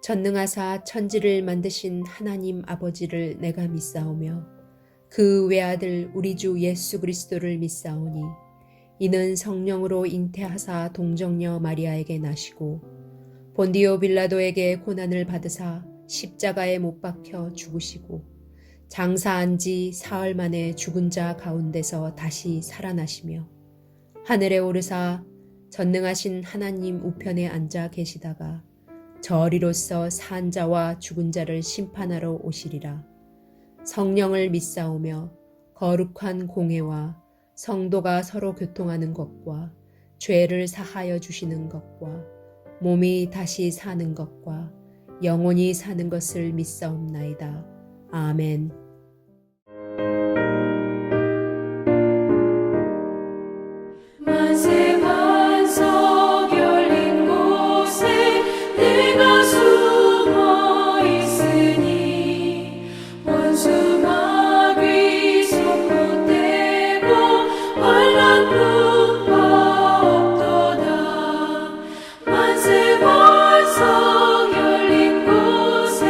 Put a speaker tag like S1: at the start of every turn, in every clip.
S1: 전능하사 천지를 만드신 하나님 아버지를 내가 믿사오며 그 외아들 우리 주 예수 그리스도를 믿사오니 이는 성령으로 잉태하사 동정녀 마리아에게 나시고 본디오 빌라도에게 고난을 받으사 십자가에 못 박혀 죽으시고 장사한 지 사흘 만에 죽은 자 가운데서 다시 살아나시며 하늘에 오르사 전능하신 하나님 우편에 앉아 계시다가 저리로서 산 자와 죽은 자를 심판하러 오시리라. 성령을 믿사오며 거룩한 공회와 성도가 서로 교통하는 것과 죄를 사하여 주시는 것과 몸이 다시 사는 것과 영원히 사는 것을 믿사옵나이다. 아멘.
S2: 만세 반석 열린 곳에 내가 숨어 있으니 원수 마귀 손못대고 환난 풍파 없도다. 만세 반석 열린 곳에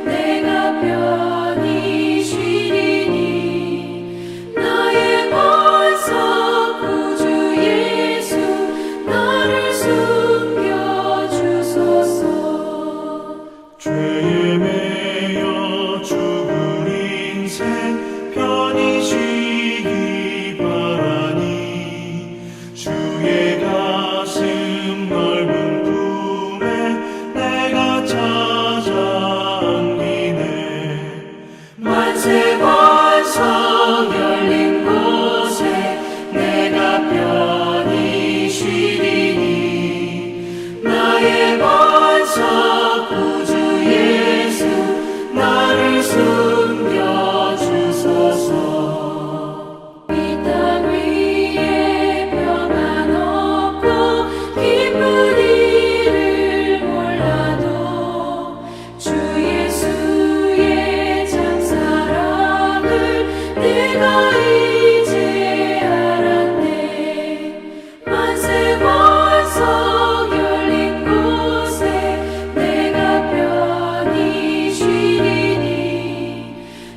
S2: 내가 편히 쉬리니 나의 반석 구주 예수 나를 숨겨주소서.
S3: 죄에 매여 죽은 인생 편히 쉬기 바라니 주의 가슴 넓은 품에 내가 찾아 안기네.
S2: 만세 반석 열린 곳에 내가 편히 쉬리니 나의 반석 구주 예수 나를 숨겨주소서. 이 땅 위에 평안 없고 기쁜 일을 몰라도 주 예수의 장사랑을 내가 이제 알았네. 만세 반석 열린 곳에 내가 편히 쉬리니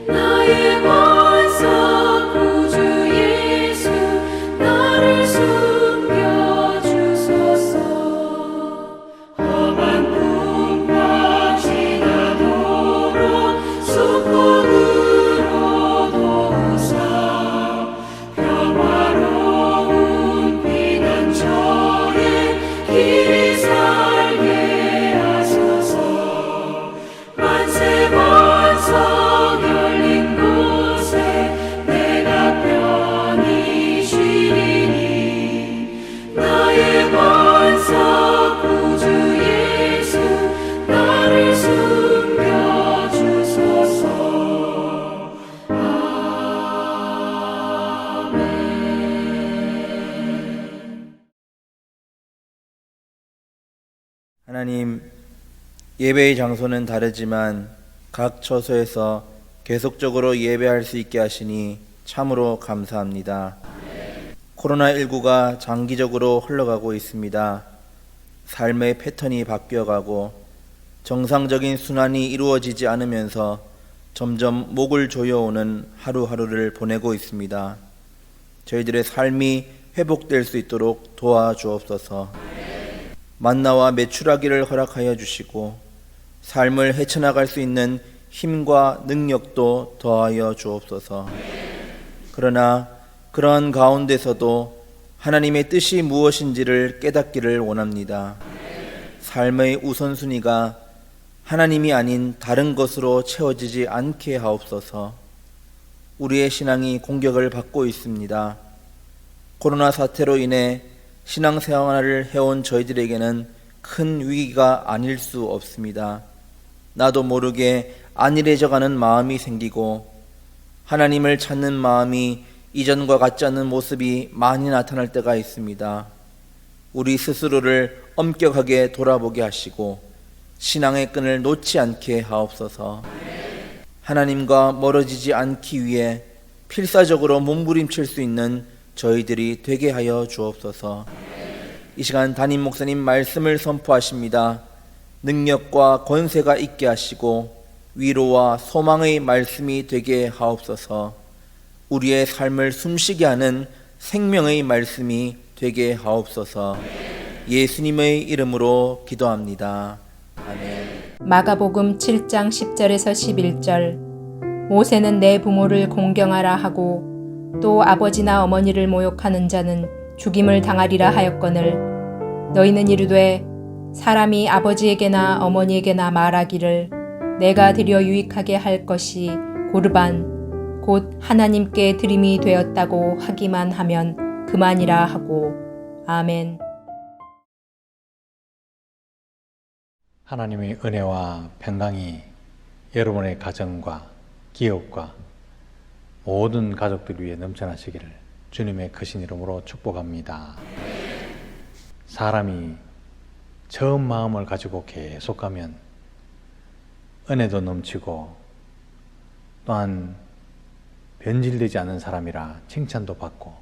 S2: 나의 반석 구주 예수 나를 숨겨주소서. 험한 풍파 지나도록 수국으로 도우사 평화로운 피난처에 길이 살게 하소서. 만세 반석 열린 곳에 내가 편히 쉬리니 나의 반석 구주 예수 나를 숨겨주소서. 아멘.
S4: 하나님, 예배의 장소는 다르지만 각 처소에서 계속적으로 예배할 수 있게 하시니 참으로 감사합니다. 코로나19가 장기적으로 흘러가고 있습니다. 삶의 패턴이 바뀌어가고 정상적인 순환이 이루어지지 않으면서 점점 목을 조여오는 하루하루를 보내고 있습니다. 저희들의 삶이 회복될 수 있도록 도와주옵소서. 만나와 매출하기를 허락하여 주시고 삶을 헤쳐나갈 수 있는 힘과 능력도 더하여 주옵소서. 그러나 그러한 가운데서도 하나님의 뜻이 무엇인지를 깨닫기를 원합니다. 삶의 우선순위가 하나님이 아닌 다른 것으로 채워지지 않게 하옵소서. 우리의 신앙이 공격을 받고 있습니다. 코로나 사태로 인해 신앙생활을 해온 저희들에게는 큰 위기가 아닐 수 없습니다. 나도 모르게 안일해져가는 마음이 생기고 하나님을 찾는 마음이 이전과 같지 않은 모습이 많이 나타날 때가 있습니다. 우리 스스로를 엄격하게 돌아보게 하시고 신앙의 끈을 놓지 않게 하옵소서. 하나님과 멀어지지 않기 위해 필사적으로 몸부림칠 수 있는 저희들이 되게 하여 주옵소서. 이 시간 담임 목사님 말씀을 선포하십니다. 능력과 권세가 있게 하시고 위로와 소망의 말씀이 되게 하옵소서. 우리의 삶을 숨쉬게 하는 생명의 말씀이 되게 하옵소서. 예수님의 이름으로 기도합니다. 아멘.
S1: 마가복음 7장 10절에서 11절. 모세는 내 부모를 공경하라 하고 또 아버지나 어머니를 모욕하는 자는 죽임을 당하리라 하였거늘 너희는 이르되 사람이 아버지에게나 어머니에게나 말하기를 내가 드려 유익하게 할 것이 고르반 곧 하나님께 드림이 되었다고 하기만 하면 그만이라 하고. 아멘.
S5: 하나님의 은혜와 평강이 여러분의 가정과 기업과 모든 가족들 위해 넘쳐나시기를 주님의 크신 이름으로 축복합니다. 사람이 처음 마음을 가지고 계속 가면 은혜도 넘치고 또한 변질되지 않는 사람이라 칭찬도 받고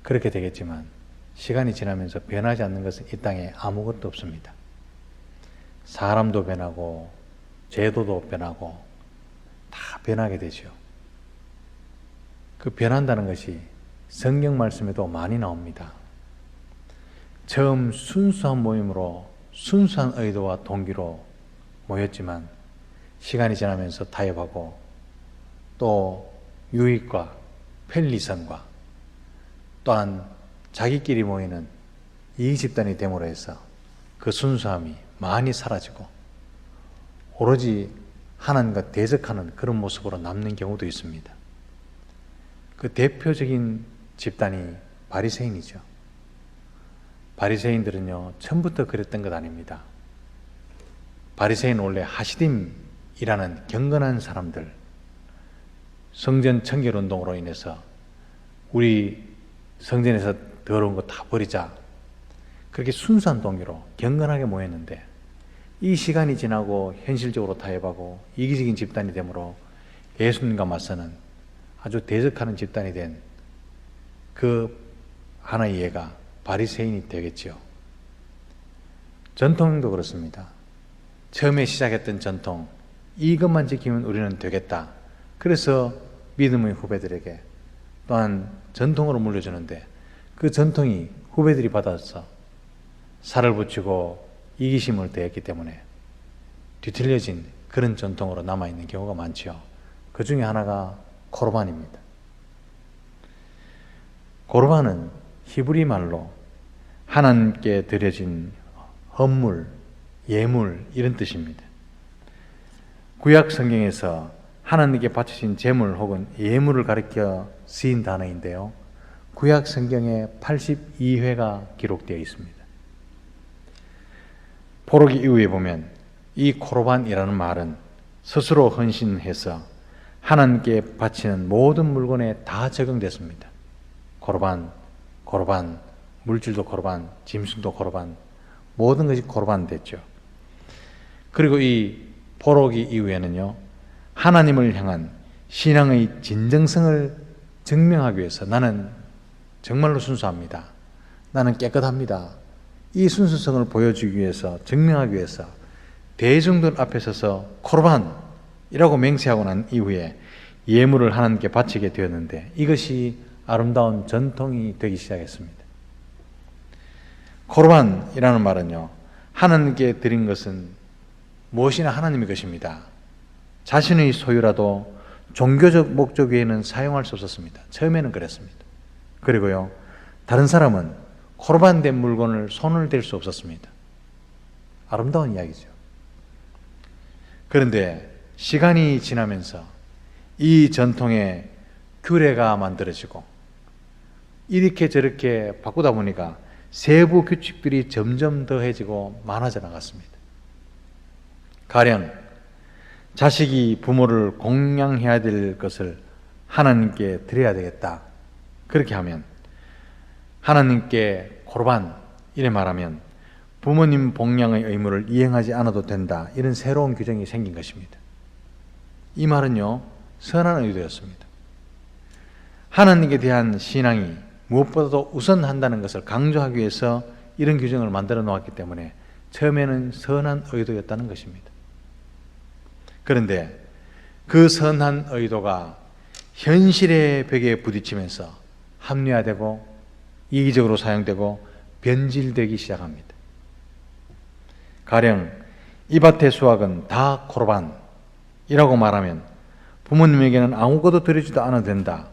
S5: 그렇게 되겠지만 시간이 지나면서 변하지 않는 것은 이 땅에 아무것도 없습니다. 사람도 변하고 제도도 변하고 다 변하게 되죠. 그 변한다는 것이 성경 말씀에도 많이 나옵니다. 처음 순수한 모임으로 순수한 의도와 동기로 모였지만 시간이 지나면서 타협하고 또 유익과 편리성과 또한 자기끼리 모이는 이익 집단이 됨으로 해서 그 순수함이 많이 사라지고 오로지 하나님과 대적하는 그런 모습으로 남는 경우도 있습니다. 그 대표적인 집단이 바리새인이죠. 바리새인들은요, 처음부터 그랬던 것 아닙니다. 바리새인은 원래 하시딤이라는 경건한 사람들, 성전 청결 운동으로 인해서 우리 성전에서 더러운 거 다 버리자, 그렇게 순수한 동기로 경건하게 모였는데 이 시간이 지나고 현실적으로 타협하고 이기적인 집단이 되므로 예수님과 맞서는 아주 대적하는 집단이 된 그 하나의 예가 바리새인이 되겠죠. 전통도 그렇습니다. 처음에 시작했던 전통, 이것만 지키면 우리는 되겠다. 그래서 믿음의 후배들에게 또한 전통으로 물려주는데 그 전통이 후배들이 받아서 살을 붙이고 이기심을 더했기 때문에 뒤틀려진 그런 전통으로 남아있는 경우가 많죠. 그 중에 하나가 코르반입니다. 코르반은 히브리 말로 하나님께 드려진 헌물, 예물 이런 뜻입니다. 구약 성경에서 하나님께 바치신 제물 혹은 예물을 가리켜 쓰인 단어인데요. 구약 성경에 82회가 기록되어 있습니다. 포로기 이후에 보면 이 코르반이라는 말은 스스로 헌신해서 하나님께 바치는 모든 물건에 다 적용됐습니다. 코르반, 물질도 코르반, 짐승도 코르반, 모든 것이 코르반 됐죠. 그리고 이 포로기 이후에는요, 하나님을 향한 신앙의 진정성을 증명하기 위해서 나는 정말로 순수합니다. 나는 깨끗합니다. 이 순수성을 보여주기 위해서, 증명하기 위해서 대중들 앞에 서서 코르반이라고 맹세하고 난 이후에 예물을 하나님께 바치게 되었는데 이것이 아름다운 전통이 되기 시작했습니다. 코르반이라는 말은요, 하나님께 드린 것은 무엇이나 하나님의 것입니다. 자신의 소유라도 종교적 목적 외에는 사용할 수 없었습니다. 처음에는 그랬습니다. 그리고요, 다른 사람은 코르반된 물건을 손을 댈 수 없었습니다. 아름다운 이야기죠. 그런데 시간이 지나면서 이 전통의 규례가 만들어지고 이렇게 저렇게 바꾸다 보니까 세부 규칙들이 점점 더해지고 많아져 나갔습니다. 가령 자식이 부모를 공양해야 될 것을 하나님께 드려야 되겠다. 그렇게 하면 하나님께 코르반 이래 말하면 부모님 봉양의 의무를 이행하지 않아도 된다. 이런 새로운 규정이 생긴 것입니다. 이 말은요, 선한 의도였습니다. 하나님께 대한 신앙이 무엇보다도 우선한다는 것을 강조하기 위해서 이런 규정을 만들어 놓았기 때문에 처음에는 선한 의도였다는 것입니다. 그런데 그 선한 의도가 현실의 벽에 부딪히면서 합리화되고 이기적으로 사용되고 변질되기 시작합니다. 가령 이 밭의 수확은 다 코르반이라고 말하면 부모님에게는 아무것도 드리지도 않아도 된다.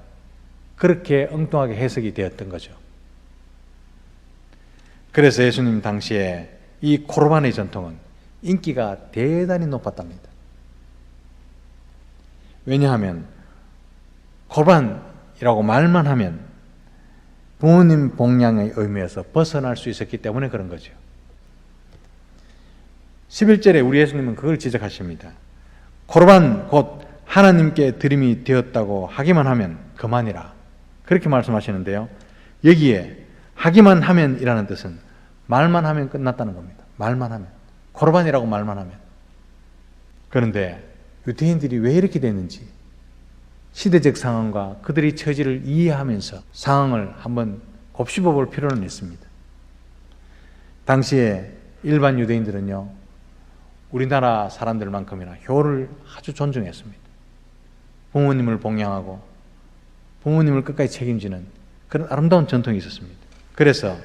S5: 그렇게 엉뚱하게 해석이 되었던 거죠. 그래서 예수님 당시에 이 코르반의 전통은 인기가 대단히 높았답니다. 왜냐하면 코르반이라고 말만 하면 부모님 봉양의 의미에서 벗어날 수 있었기 때문에 그런 거죠. 11절에 우리 예수님은 그걸 지적하십니다. 코르반 곧 하나님께 드림이 되었다고 하기만 하면 그만이라. 그렇게 말씀하시는데요. 여기에 하기만 하면이라는 뜻은 말만 하면 끝났다는 겁니다. 말만 하면. 코르반이라고 말만 하면. 그런데 유대인들이 왜 이렇게 됐는지 시대적 상황과 그들의 처지를 이해하면서 상황을 한번 곱씹어 볼 필요는 있습니다. 당시에 일반 유대인들은요, 우리나라 사람들만큼이나 효를 아주 존중했습니다. 부모님을 봉양하고 부모님을 끝까지 책임지는 그런 아름다운 전통이 있었습니다. 그래서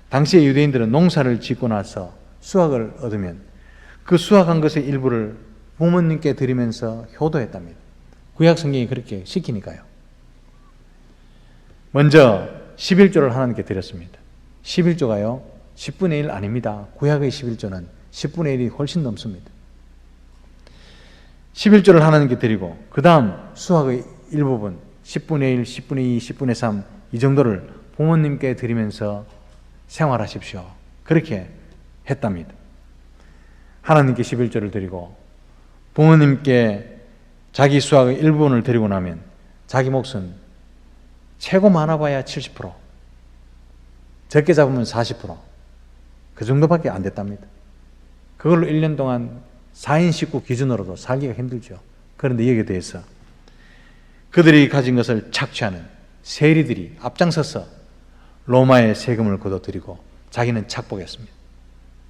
S5: 당시의 유대인들은 농사를 짓고 나서 수확을 얻으면 그 수확한 것의 일부를 부모님께 드리면서 효도했답니다. 구약 성경이 그렇게 시키니까요. 먼저 11조를 하나님께 드렸습니다. 11조가요 10분의 1 아닙니다. 구약의 11조는 10분의 1이 훨씬 넘습니다. 11조를 하나님께 드리고 그 다음 수확의 일부분 10분의 1, 10분의 2, 10분의 3 이 정도를 부모님께 드리면서 생활하십시오. 그렇게 했답니다. 하나님께 11조를 드리고 부모님께 자기 수확의 일부분을 드리고 나면 자기 몫은 최고 많아봐야 70%, 적게 잡으면 40%, 그 정도밖에 안 됐답니다. 그걸로 1년 동안 4인 식구 기준으로도 살기가 힘들죠. 그런데 여기에 대해서 그들이 가진 것을 착취하는 세리들이 앞장서서 로마에 세금을 걷어들이고 자기는 착복했습니다.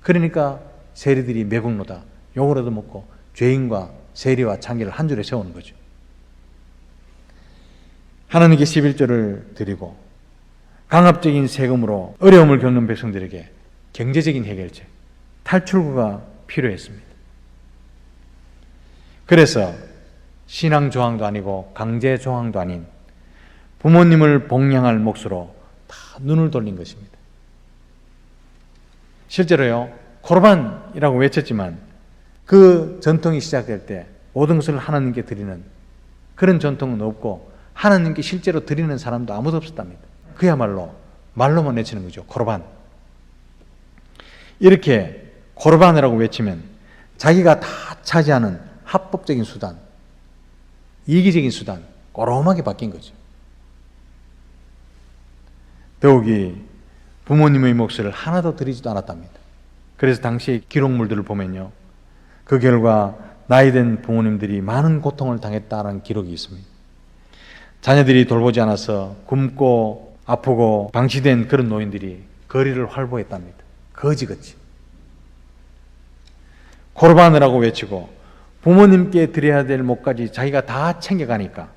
S5: 그러니까 세리들이 매국노다, 욕을 얻어먹고 죄인과 세리와 창기를 한 줄에 세우는 거죠. 하나님께 11조를 드리고 강압적인 세금으로 어려움을 겪는 백성들에게 경제적인 해결책, 탈출구가 필요했습니다. 그래서 신앙 조항도 아니고 강제 조항도 아닌 부모님을 봉양할 몫으로 다 눈을 돌린 것입니다. 실제로요, 코르반이라고 외쳤지만 그 전통이 시작될 때 모든 것을 하나님께 드리는 그런 전통은 없고 하나님께 실제로 드리는 사람도 아무도 없었답니다. 그야말로 말로만 외치는 거죠. 코르반. 이렇게 코르반이라고 외치면 자기가 다 차지하는 합법적인 수단, 이기적인 수단, 꼬롬하게 바뀐 거죠. 더욱이 부모님의 몫을 하나도 드리지도 않았답니다. 그래서 당시의 기록물들을 보면요, 그 결과 나이든 부모님들이 많은 고통을 당했다는 기록이 있습니다. 자녀들이 돌보지 않아서 굶고 아프고 방치된 그런 노인들이 거리를 활보했답니다. 거지같이. 코르반이라고 외치고 부모님께 드려야 될 몫까지 자기가 다 챙겨가니까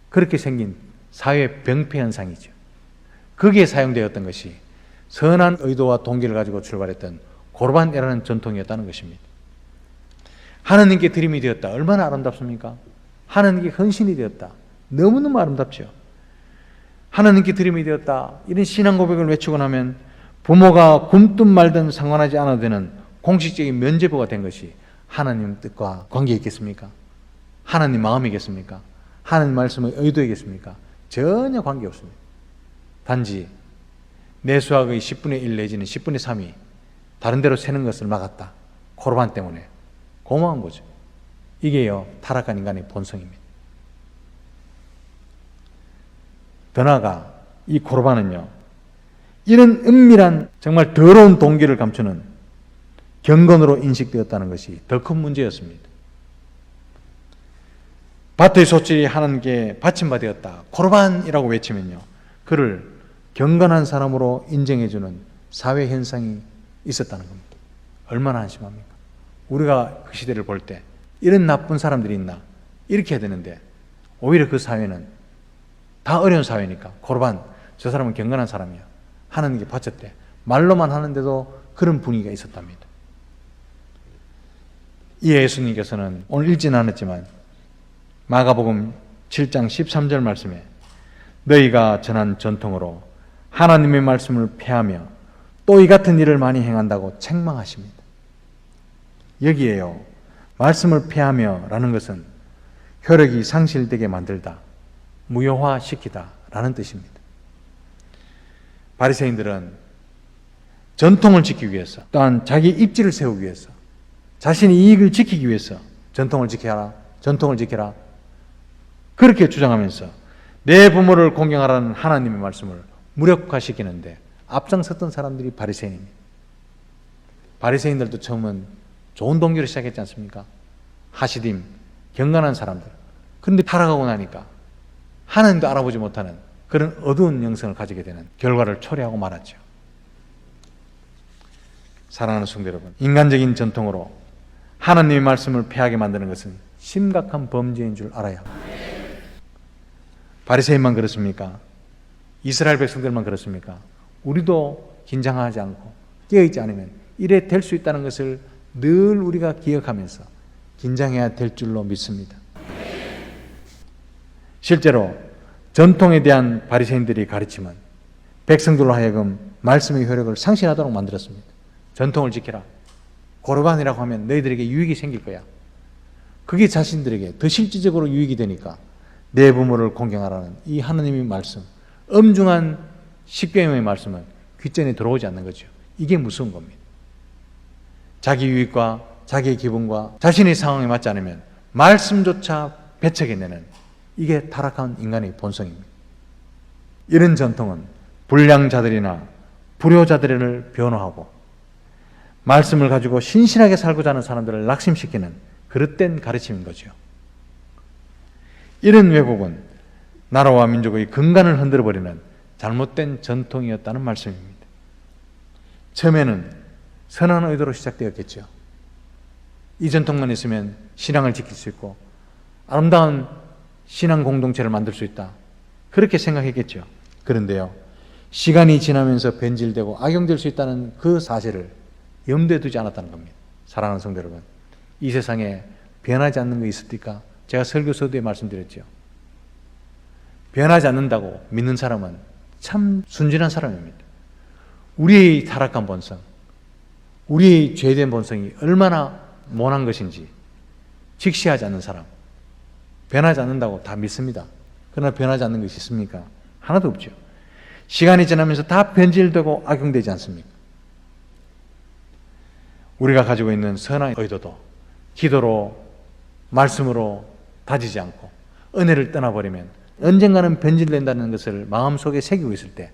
S5: 그렇게 생긴 사회 병폐 현상이죠. 거기에 사용되었던 것이 선한 의도와 동기를 가지고 출발했던 코르반이라는 전통이었다는 것입니다. 하나님께 드림이 되었다. 얼마나 아름답습니까? 하나님께 헌신이 되었다. 너무너무 아름답죠. 하나님께 드림이 되었다. 이런 신앙 고백을 외치고 나면 부모가 굶든 말든 상관하지 않아도 되는 공식적인 면죄부가 된 것이 하나님 뜻과 관계 있겠습니까? 하나님 마음이겠습니까? 하나님 말씀의 의도이겠습니까? 전혀 관계 없습니다. 단지 내 수학의 10분의 1 내지는 10분의 3이 다른 데로 새는 것을 막았다. 코르반 때문에. 고마운 거죠. 이게요, 타락한 인간의 본성입니다. 더 나아가 이 코르반은요, 이런 은밀한 정말 더러운 동기를 감추는 경건으로 인식되었다는 것이 더 큰 문제였습니다. 밭의 소출이 하나님께 바친 바 되었다. 코르반이라고 외치면요, 그를 경건한 사람으로 인정해주는 사회 현상이 있었다는 겁니다. 얼마나 한심합니까? 우리가 그 시대를 볼 때 이런 나쁜 사람들이 있나? 이렇게 해야 되는데 오히려 그 사회는 다 어려운 사회니까 고르반, 저 사람은 경건한 사람이야 하는 게 받쳤대. 말로만 하는데도 그런 분위기가 있었답니다. 이 예수님께서는 오늘 읽지는 않았지만 마가복음 7장 13절 말씀에 너희가 전한 전통으로 하나님의 말씀을 폐하며 또 이 같은 일을 많이 행한다고 책망하십니다. 여기에요. 말씀을 폐하며 라는 것은 효력이 상실되게 만들다, 무효화시키다 라는 뜻입니다. 바리새인들은 전통을 지키기 위해서, 또한 자기 입지를 세우기 위해서, 자신의 이익을 지키기 위해서 전통을 지켜라, 전통을 지켜라 그렇게 주장하면서 내 부모를 공경하라는 하나님의 말씀을 무력화시키는데 앞장섰던 사람들이 바리새인입니다. 바리새인들도 처음은 좋은 동기로 시작했지 않습니까? 하시딤, 경건한 사람들. 그런데 타락하고 나니까 하나님도 알아보지 못하는 그런 어두운 영성을 가지게 되는 결과를 초래하고 말았죠. 사랑하는 성도 여러분, 인간적인 전통으로 하나님의 말씀을 폐하게 만드는 것은 심각한 범죄인 줄 알아야 합니다. 바리새인만 그렇습니까? 이스라엘 백성들만 그렇습니까? 우리도 긴장하지 않고 깨어있지 않으면 이래 될 수 있다는 것을 늘 우리가 기억하면서 긴장해야 될 줄로 믿습니다. 실제로 전통에 대한 바리새인들의 가르침은 백성들로 하여금 말씀의 효력을 상실하도록 만들었습니다. 전통을 지켜라. 고르반이라고 하면 너희들에게 유익이 생길 거야. 그게 자신들에게 더 실질적으로 유익이 되니까 내 부모를 공경하라는 이 하나님의 말씀, 엄중한 십계명의 말씀은 귓전에 들어오지 않는 거죠. 이게 무서운 겁니다. 자기 유익과 자기의 기분과 자신의 상황에 맞지 않으면 말씀조차 배척해내는 이게 타락한 인간의 본성입니다. 이런 전통은 불량자들이나 불효자들을 변호하고 말씀을 가지고 신실하게 살고자 하는 사람들을 낙심시키는 그릇된 가르침인 거죠. 이런 왜곡은 나라와 민족의 근간을 흔들어버리는 잘못된 전통이었다는 말씀입니다. 처음에는 선한 의도로 시작되었겠죠. 이 전통만 있으면 신앙을 지킬 수 있고 아름다운 신앙 공동체를 만들 수 있다. 그렇게 생각했겠죠. 그런데요, 시간이 지나면서 변질되고 악용될 수 있다는 그 사실을 염두에 두지 않았다는 겁니다. 사랑하는 성도 여러분, 이 세상에 변하지 않는 거 있습니까? 제가 설교 서두에 말씀드렸죠. 변하지 않는다고 믿는 사람은 참 순진한 사람입니다. 우리의 타락한 본성, 우리의 죄된 본성이 얼마나 모난 것인지 직시하지 않는 사람, 변하지 않는다고 다 믿습니다. 그러나 변하지 않는 것이 있습니까? 하나도 없죠. 시간이 지나면서 다 변질되고 악용되지 않습니까? 우리가 가지고 있는 선한 의도도 기도로, 말씀으로 다지지 않고 은혜를 떠나버리면 언젠가는 변질된다는 것을 마음속에 새기고 있을 때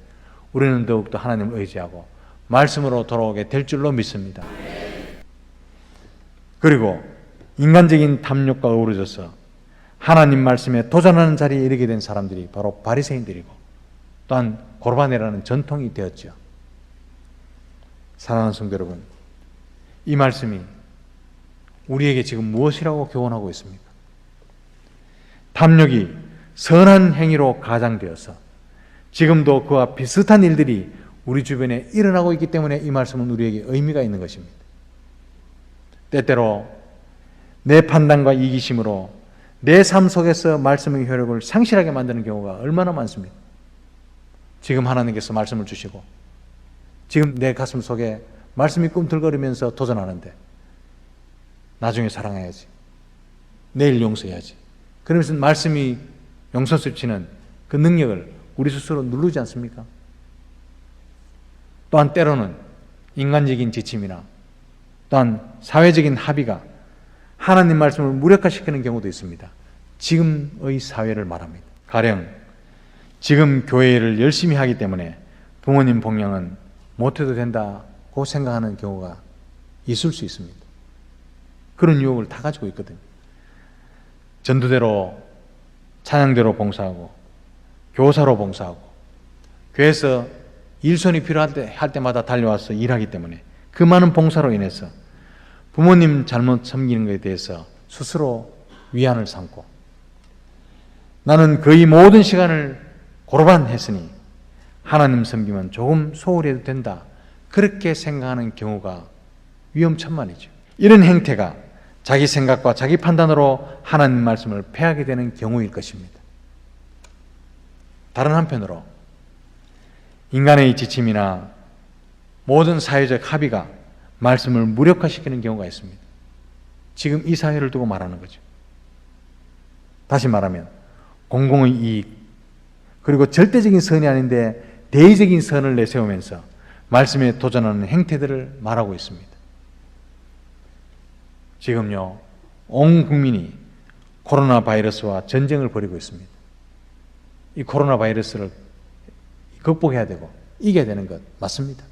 S5: 우리는 더욱더 하나님을 의지하고 말씀으로 돌아오게 될 줄로 믿습니다. 그리고 인간적인 탐욕과 어우러져서 하나님 말씀에 도전하는 자리에 이르게 된 사람들이 바로 바리새인들이고 또한 고르바네라는 전통이 되었죠. 사랑하는 성도 여러분, 이 말씀이 우리에게 지금 무엇이라고 교훈하고 있습니까? 탐욕이 선한 행위로 가장되어서 지금도 그와 비슷한 일들이 우리 주변에 일어나고 있기 때문에 이 말씀은 우리에게 의미가 있는 것입니다. 때때로 내 판단과 이기심으로 내 삶 속에서 말씀의 효력을 상실하게 만드는 경우가 얼마나 많습니까? 지금 하나님께서 말씀을 주시고 지금 내 가슴 속에 말씀이 꿈틀거리면서 도전하는데 나중에 사랑해야지, 내일 용서해야지, 그러면서 말씀이 용서스치는 그 능력을 우리 스스로 누르지 않습니까? 또한 때로는 인간적인 지침이나 또한 사회적인 합의가 하나님 말씀을 무력화시키는 경우도 있습니다. 지금의 사회를 말합니다. 가령 지금 교회를 열심히 하기 때문에 부모님 봉양은 못해도 된다고 생각하는 경우가 있을 수 있습니다. 그런 유혹을 다 가지고 있거든요. 전도대로, 찬양대로 봉사하고 교사로 봉사하고 교회에서 일손이 필요할 때마다 달려와서 일하기 때문에 그 많은 봉사로 인해서 부모님 잘못 섬기는 것에 대해서 스스로 위안을 삼고 나는 거의 모든 시간을 고르반 했으니 하나님 섬기면 조금 소홀히 해도 된다. 그렇게 생각하는 경우가 위험천만이죠. 이런 행태가 자기 생각과 자기 판단으로 하나님 말씀을 패하게 되는 경우일 것입니다. 다른 한편으로 인간의 지침이나 모든 사회적 합의가 말씀을 무력화시키는 경우가 있습니다. 지금 이 사회를 두고 말하는 거죠. 다시 말하면 공공의 이익 그리고 절대적인 선이 아닌데 대의적인 선을 내세우면서 말씀에 도전하는 행태들을 말하고 있습니다. 지금요, 온 국민이 코로나 바이러스와 전쟁을 벌이고 있습니다. 이 코로나 바이러스를 극복해야 되고 이겨야 되는 것 맞습니다.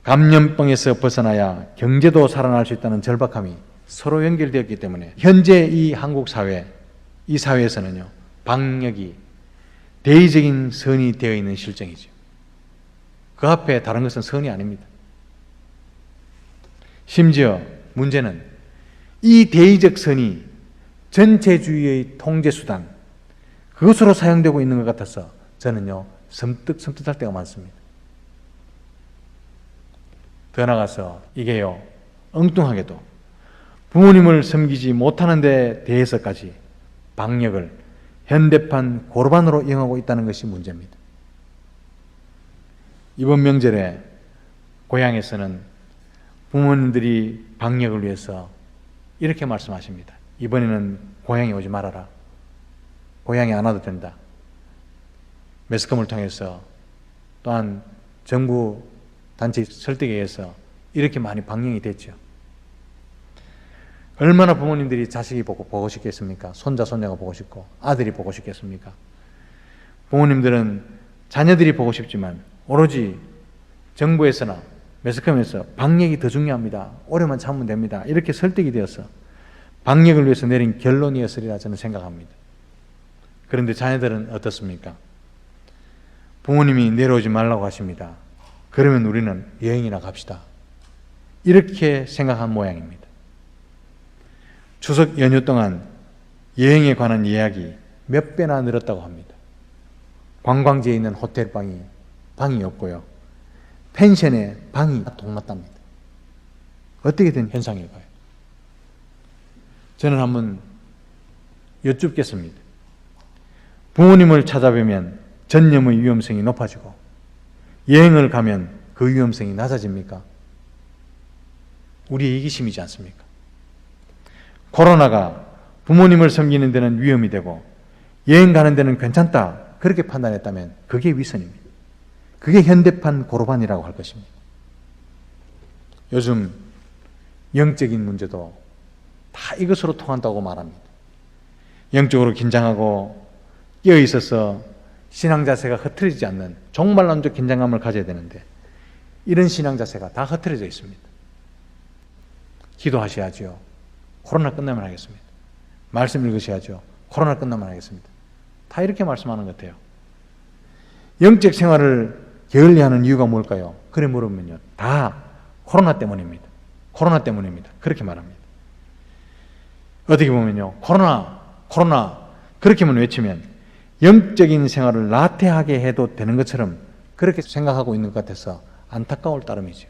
S5: 감염병에서 벗어나야 경제도 살아날 수 있다는 절박함이 서로 연결되었기 때문에 현재 이 한국 사회, 이 사회에서는요, 방역이 대의적인 선이 되어 있는 실정이죠. 그 앞에 다른 것은 선이 아닙니다. 심지어 문제는 이 대의적 선이 전체주의의 통제수단, 그것으로 사용되고 있는 것 같아서 저는요, 섬뜩할 때가 많습니다. 더 나아가서 이게요, 엉뚱하게도 부모님을 섬기지 못하는 데 대해서까지 방역을 현대판 고르반으로 이용하고 있다는 것이 문제입니다. 이번 명절에 고향에서는 부모님들이 방역을 위해서 이렇게 말씀하십니다. 이번에는 고향에 오지 말아라. 고향에 안 와도 된다. 매스컴을 통해서 또한 정부 단체 설득에 의해서 이렇게 많이 방영이 됐죠. 얼마나 부모님들이 자식이 보고 싶겠습니까? 손자, 손녀가 보고 싶고 아들이 보고 싶겠습니까? 부모님들은 자녀들이 보고 싶지만 오로지 정부에서나 매스컴에서 방역이 더 중요합니다. 오래만 참으면 됩니다. 이렇게 설득이 되어서 방역을 위해서 내린 결론이었으리라 저는 생각합니다. 그런데 자녀들은 어떻습니까? 부모님이 내려오지 말라고 하십니다. 그러면 우리는 여행이나 갑시다. 이렇게 생각한 모양입니다. 추석 연휴 동안 여행에 관한 예약이 몇 배나 늘었다고 합니다. 관광지에 있는 호텔 방이 없고요. 펜션에 방이 동났답니다. 어떻게 된 현상일까요? 저는 한번 여쭙겠습니다. 부모님을 찾아뵈면 전염의 위험성이 높아지고 여행을 가면 그 위험성이 낮아집니까? 우리의 이기심이지 않습니까? 코로나가 부모님을 섬기는 데는 위험이 되고 여행 가는 데는 괜찮다 그렇게 판단했다면 그게 위선입니다. 그게 현대판 고르반이라고 할 것입니다. 요즘 영적인 문제도 다 이것으로 통한다고 말합니다. 영적으로 긴장하고 끼어 있어서 신앙 자세가 흐트러지지 않는 종말론적 긴장감을 가져야 되는데 이런 신앙 자세가 다 흐트러져 있습니다. 기도하셔야죠. 코로나 끝나면 하겠습니다. 말씀 읽으셔야죠. 코로나 끝나면 하겠습니다. 다 이렇게 말씀하는 것 같아요. 영적 생활을 게을리하는 이유가 뭘까요? 그래 물으면요. 다 코로나 때문입니다. 코로나 때문입니다. 그렇게 말합니다. 어떻게 보면요. 코로나 그렇게만 외치면 영적인 생활을 나태하게 해도 되는 것처럼 그렇게 생각하고 있는 것 같아서 안타까울 따름이죠.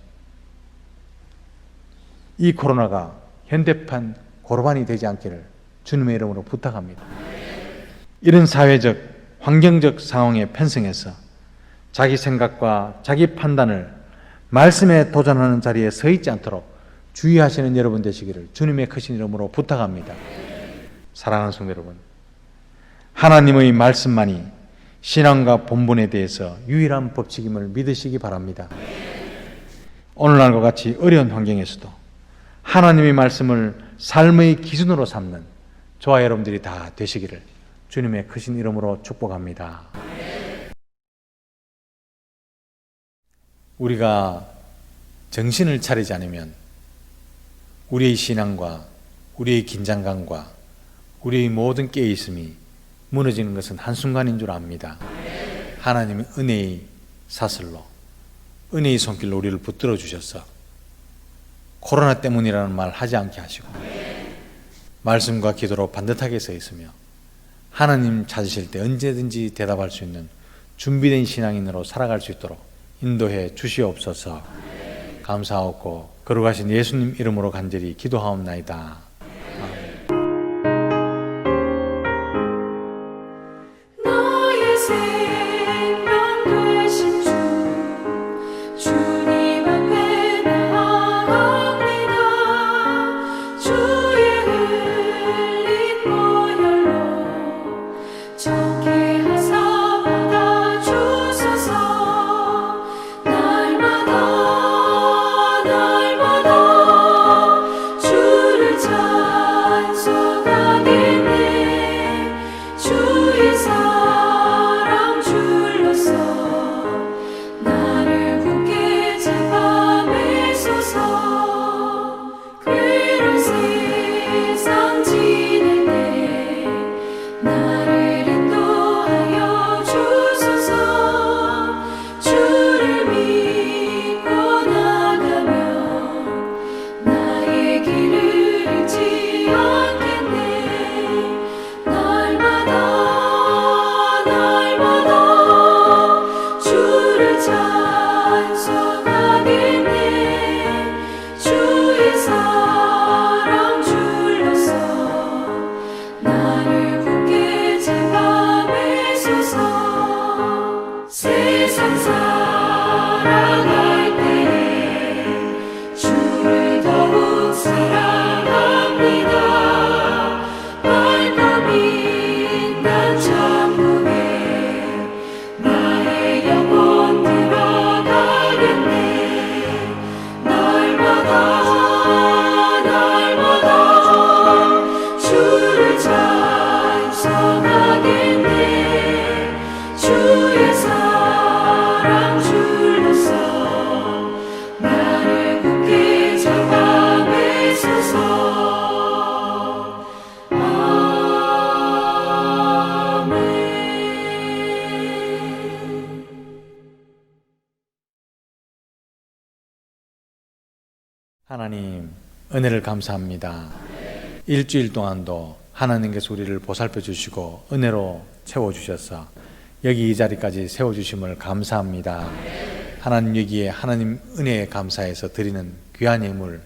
S5: 이 코로나가 현대판 고르반이 되지 않기를 주님의 이름으로 부탁합니다. 이런 사회적, 환경적 상황에 편승해서 자기 생각과 자기 판단을 말씀에 도전하는 자리에 서 있지 않도록 주의하시는 여러분 되시기를 주님의 크신 이름으로 부탁합니다. 사랑하는 성도 여러분, 하나님의 말씀만이 신앙과 본분에 대해서 유일한 법칙임을 믿으시기 바랍니다. 오늘날과 같이 어려운 환경에서도 하나님의 말씀을 삶의 기준으로 삼는 저와 여러분들이 다 되시기를 주님의 크신 이름으로 축복합니다. 우리가 정신을 차리지 않으면 우리의 신앙과 우리의 긴장감과 우리의 모든 깨어있음이 무너지는 것은 한순간인 줄 압니다. 하나님은 은혜의 사슬로 은혜의 손길로 우리를 붙들어 주셔서 코로나 때문이라는 말 하지 않게 하시고 말씀과 기도로 반듯하게 서 있으며 하나님 찾으실 때 언제든지 대답할 수 있는 준비된 신앙인으로 살아갈 수 있도록 인도해 주시옵소서. 감사하고 거룩하신 예수님 이름으로 간절히 기도하옵나이다.
S2: 나의 생명 되신 주 주님 앞에 나아갑니다. 주의 흘린 보혈로 정케 하사 받아주소서. 날마다 주를 찬송하겠네. 주의 사랑 줄로서 나를 굳게 잡아매소서. 괴로운 세상 지낼 때 나를 인도하여 주소서. 주를 믿고 나가면 나의 길을 잃지 않겠네. 날마다 주를 찬송하겠네. 주의 사랑 줄로서 나를 굳게 잡아매소서. 세상 살아갈 때 주를 더욱 사랑합니다. 밝고 빛난 천국에 나의 영혼 들어가겠네. 날마다 주를 찬송하겠네. 주의 사랑 줄로서 나를 굳게 잡아매소서. 아멘.
S5: 하나님 은혜를 감사합니다. 일주일 동안도 하나님께서 우리를 보살펴 주시고 은혜로 채워주셔서 여기 이 자리까지 세워주심을 감사합니다. 하나님 여기에 하나님 은혜에 감사해서 드리는 귀한 예물,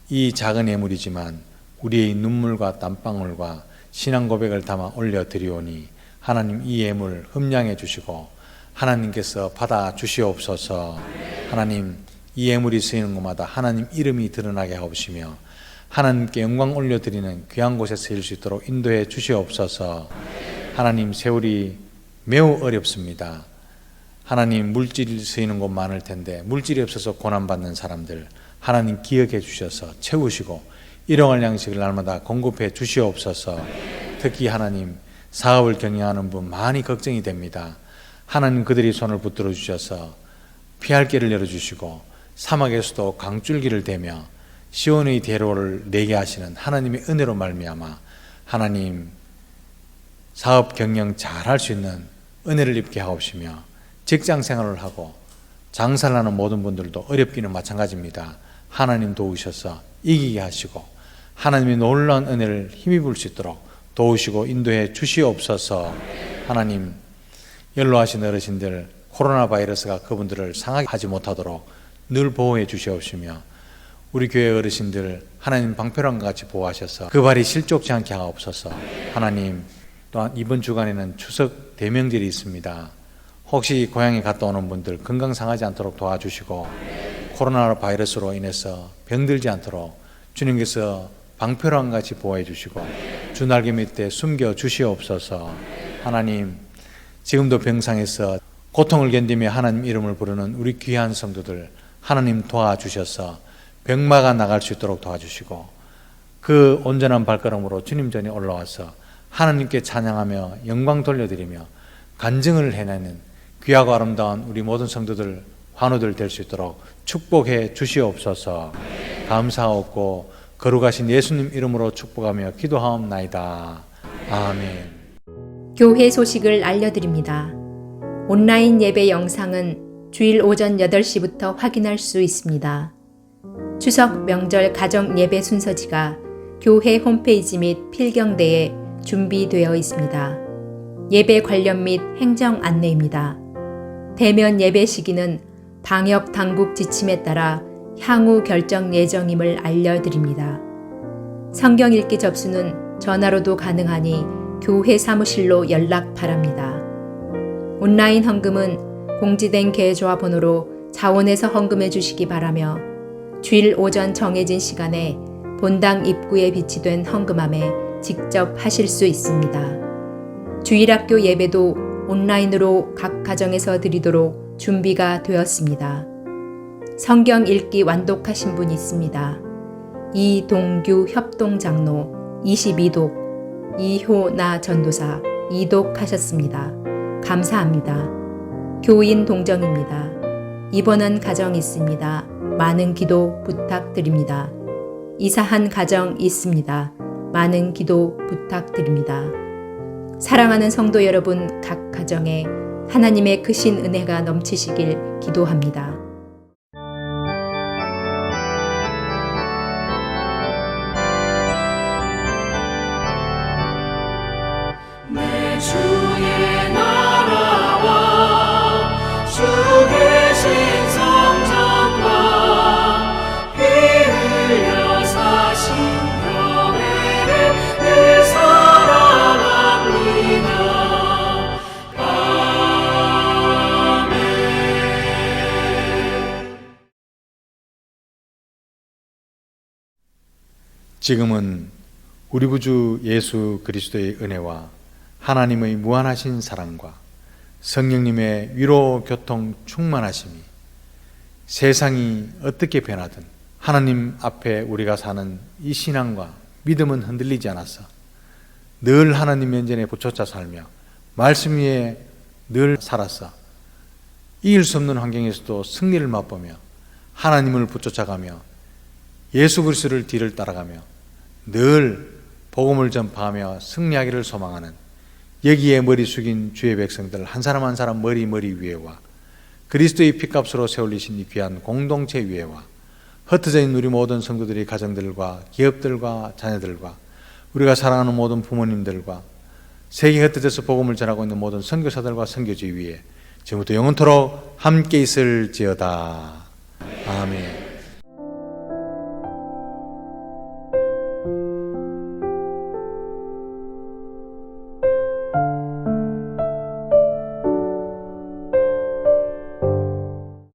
S5: 이 작은 예물이지만 우리의 눈물과 땀방울과 신앙 고백을 담아 올려드리오니 하나님 이 예물 흠량해 주시고 하나님께서 받아 주시옵소서. 하나님 이 예물이 쓰이는 곳마다 하나님 이름이 드러나게 하옵시며 하나님께 영광 올려드리는 귀한 곳에 쓰일 수 있도록 인도해 주시옵소서. 하나님 세월이 매우 어렵습니다. 하나님 물질이 쓰이는 곳 많을 텐데 물질이 없어서 고난받는 사람들 하나님 기억해 주셔서 채우시고 일용할 양식을 날마다 공급해 주시옵소서. 특히 하나님 사업을 경영하는 분 많이 걱정이 됩니다. 하나님 그들이 손을 붙들어 주셔서 피할 길을 열어주시고 사막에서도 강줄기를 대며 시온의 대로를 내게 하시는 하나님의 은혜로 말미암아 하나님 사업 경영 잘할 수 있는 은혜를 입게 하옵시며 직장 생활을 하고 장사를 하는 모든 분들도 어렵기는 마찬가지입니다. 하나님 도우셔서 이기게 하시고 하나님의 놀라운 은혜를 힘입을 수 있도록 도우시고 인도해 주시옵소서. 하나님 연로하신 어르신들 코로나 바이러스가 그분들을 상하게 하지 못하도록 늘 보호해 주시옵시며 우리 교회 어르신들 하나님 방패랑과 같이 보호하셔서 그 발이 실족지 않게 하옵소서. 하나님 또한 이번 주간에는 추석 대명절이 있습니다. 혹시 고향에 갔다 오는 분들 건강 상하지 않도록 도와주시고 코로나 바이러스로 인해서 병들지 않도록 주님께서 방패랑과 같이 보호해 주시고 주 날개 밑에 숨겨 주시옵소서. 하나님 지금도 병상에서 고통을 견디며 하나님 이름을 부르는 우리 귀한 성도들 하나님 도와주셔서 병마가 나갈 수 있도록 도와주시고 그 온전한 발걸음으로 주님 전에 올라와서 하나님께 찬양하며 영광 돌려드리며 간증을 해내는 귀하고 아름다운 우리 모든 성도들 환우들 될 수 있도록 축복해 주시옵소서. 감사하옵고 거룩하신 예수님 이름으로 축복하며 기도하옵나이다. 아멘.
S1: 교회 소식을 알려드립니다. 온라인 예배 영상은 주일 오전 8시부터 확인할 수 있습니다. 추석 명절 가정 예배 순서지가 교회 홈페이지 및 필경대에 준비되어 있습니다. 예배 관련 및 행정 안내입니다. 대면 예배 시기는 방역 당국 지침에 따라 향후 결정 예정임을 알려드립니다. 성경 읽기 접수는 전화로도 가능하니 교회 사무실로 연락 바랍니다. 온라인 헌금은 공지된 계좌 번호로 자원해서 헌금해 주시기 바라며 주일 오전 정해진 시간에 본당 입구에 비치된 헌금함에 직접 하실 수 있습니다. 주일학교 예배도 온라인으로 각 가정에서 드리도록 준비가 되었습니다. 성경 읽기 완독하신 분이 있습니다. 이동규 협동장로 22독, 이효나 전도사 2독하셨습니다. 감사합니다. 교인 동정입니다. 입원한 가정 있습니다. 많은 기도 부탁드립니다. 이사한 가정 있습니다. 많은 기도 부탁드립니다. 사랑하는 성도 여러분, 각 가정에 하나님의 크신 은혜가 넘치시길 기도합니다.
S2: 내 주의 나라와 주 계신 성전과 피 흘려 사신 교회를 늘 사랑합니다. 아멘.
S5: 지금은 우리 구주 예수 그리스도의 은혜와 하나님의 무한하신 사랑과 성령님의 위로 교통 충만하심이 세상이 어떻게 변하든 하나님 앞에 우리가 사는 이 신앙과 믿음은 흔들리지 않았어. 늘 하나님 면전에 붙여져 살며 말씀 위에 늘 살았어. 이길 수 없는 환경에서도 승리를 맛보며 하나님을 붙여져가며 예수 그리스도를 뒤를 따라가며 늘 복음을 전파하며 승리하기를 소망하는 여기에 머리 숙인 주의 백성들 한 사람 한 사람 머리 위에와 그리스도의 피값으로 세울리신 이 귀한 공동체 위에와 흩어져 있는 우리 모든 성도들의 가정들과 기업들과 자녀들과 우리가 사랑하는 모든 부모님들과 세계 흩어져서 복음을 전하고 있는 모든 선교사들과 선교지 위에 지금부터 영원토록 함께 있을지어다. 아멘.